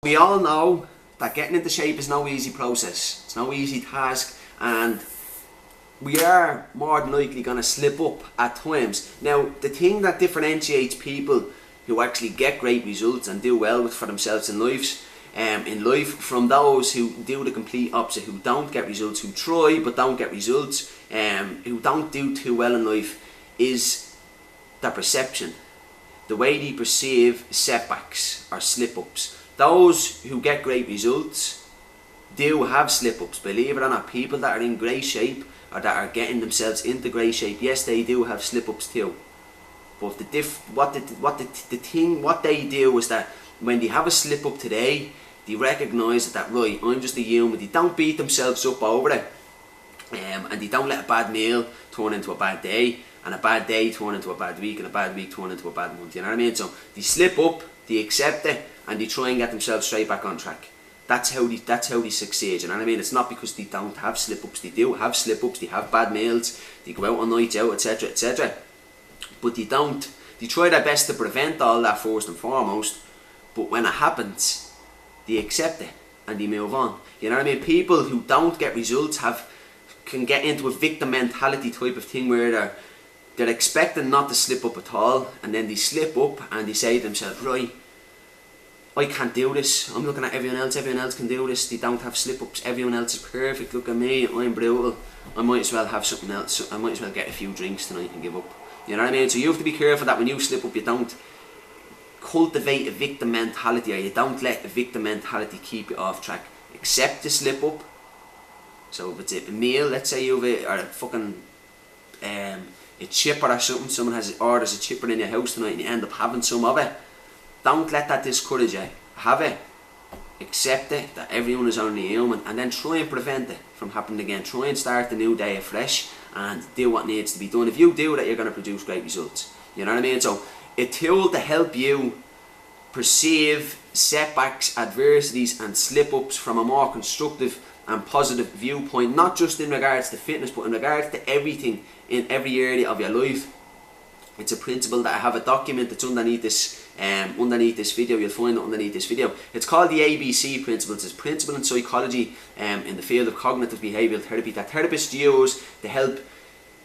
We all know that getting into shape is no easy process. It's no easy task, and we are more than likely going to slip up at times. Now, the thing that differentiates people who actually get great results and do well for themselves in life from those who do the complete opposite, who don't get results, who try but don't get results, who don't do too well in life, is their perception, the way they perceive setbacks or slip-ups. Those who get great results do have slip-ups. Believe it or not, people that are in great shape or that are getting themselves into great shape, yes, they do have slip-ups too. But what they do is that when they have a slip-up today, they recognise that, right, I'm just a human. They don't beat themselves up over it, and they don't let a bad meal turn into a bad day, and a bad day turn into a bad week, and a bad week turn into a bad month. You know what I mean? So they slip up, they accept it, and they try and get themselves straight back on track. That's how they succeed. You know what I mean? It's not because they don't have slip-ups. They do have slip-ups. They have bad meals. They go out on nights out, etc., etc. But they don't. They try their best to prevent all that first and foremost. But when it happens, they accept it and they move on. You know what I mean? People who don't get results can get into a victim mentality type of thing where they're expecting not to slip up at all, and then they slip up and they say to themselves, right, I can't do this. I'm looking at everyone else can do this. They don't have slip-ups. Everyone else is perfect. Look at me, I'm brutal. I might as well have something else. I might as well get a few drinks tonight and give up. You know what I mean? So you have to be careful that when you slip up, you don't cultivate a victim mentality, or you don't let the victim mentality keep you off track. Accept the slip-up. So if it's a meal, let's say you have a fucking a chipper or something, someone orders a chipper in your house tonight and you end up having some of it, don't let that discourage you. Have it. Accept it, that everyone is only human, and then try and prevent it from happening again. Try and start the new day afresh and do what needs to be done. If you do that, you're going to produce great results. You know what I mean? So a tool to help you perceive setbacks, adversities and slip-ups from a more constructive and positive viewpoint, not just in regards to fitness, but in regards to everything in every area of your life. It's a principle that I have a document that's underneath this video. You'll find it underneath this video. It's called the ABC principles. It's a principle in psychology in the field of cognitive behavioural therapy that therapists use to help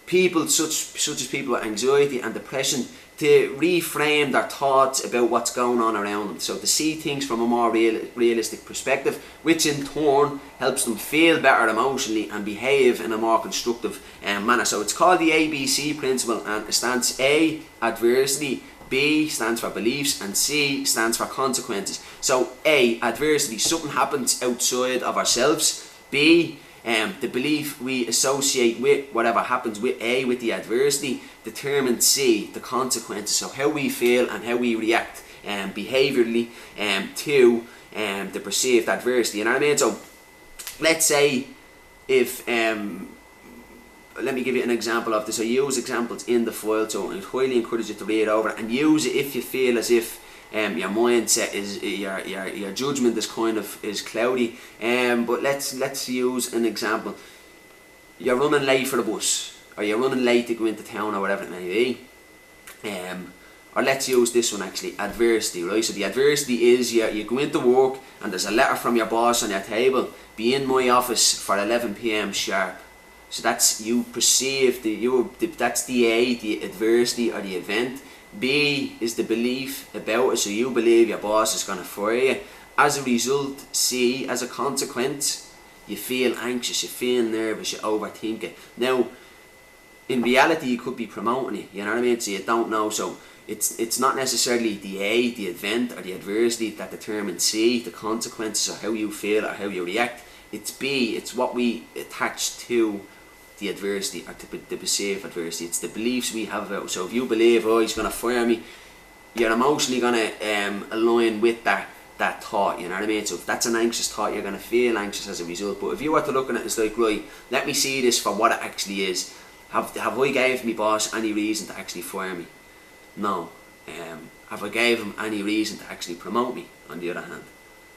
people such as people with anxiety and depression to reframe their thoughts about what's going on around them. So to see things from a more realistic perspective, which in turn helps them feel better emotionally and behave in a more constructive manner. So it's called the ABC principle, and it stands A, adversity, B stands for beliefs, and C stands for consequences. So A, adversity, something happens outside of ourselves. B, the belief we associate with whatever happens with A, with the adversity, determines C, the consequences. So how we feel and how we react behaviourally to the perceived adversity. You know what I mean? So let's say if let me give you an example of this. I use examples in the file, so I highly encourage you to read over it and use it if you feel as if your mindset is your judgment is cloudy. But let's use an example. You're running late for the bus, or you're running late to go into town, or whatever it may be. Or let's use this one actually, adversity, right? So the adversity is you go into work and there's a letter from your boss on your table. Be in my office for 11 PM sharp. So that's, you perceive that's the A, the adversity or the event. B is the belief about it, so you believe your boss is going to fire you. As a result, C, as a consequence, you feel anxious, you feel nervous, you overthink it. Now, in reality, you could be promoting it, you know what I mean? So you don't know. So it's not necessarily the A, the event or the adversity that determines C, the consequences, or how you feel or how you react. It's B, it's what we attach to the adversity or to the perceived adversity. It's the beliefs we have about it. So if you believe, oh, he's going to fire me, you're emotionally going to align with that thought, you know what I mean? So if that's an anxious thought, you're going to feel anxious as a result. But if you were to look at it, it's like, right, let me see this for what it actually is. Have I gave my boss any reason to actually fire me? No. Have I gave him any reason to actually promote me, on the other hand?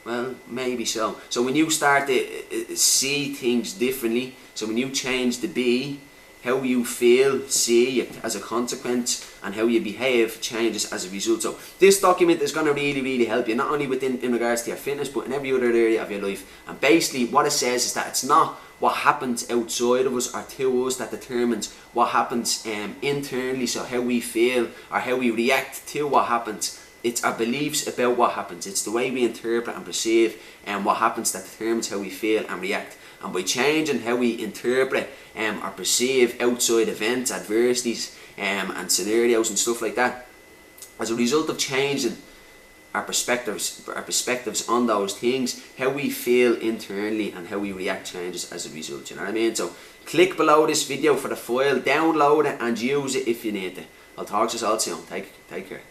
Well, maybe so. So when you start to see things differently, so when you change the B how you feel, see it as a consequence, and how you behave changes as a result. So this document is going to really help you, not only in regards to your fitness, but in every other area of your life. And basically what it says is that it's not what happens outside of us or to us that determines what happens internally, so how we feel or how we react to what happens. It's our beliefs about what happens. It's the way we interpret and perceive what happens that determines how we feel and react. And by changing how we interpret or perceive outside events, adversities and scenarios and stuff like that, as a result of changing our perspectives on those things, how we feel internally and how we react changes as a result. You know what I mean? So click below this video for the file, download it and use it if you need it. I'll talk to you all soon. Take care.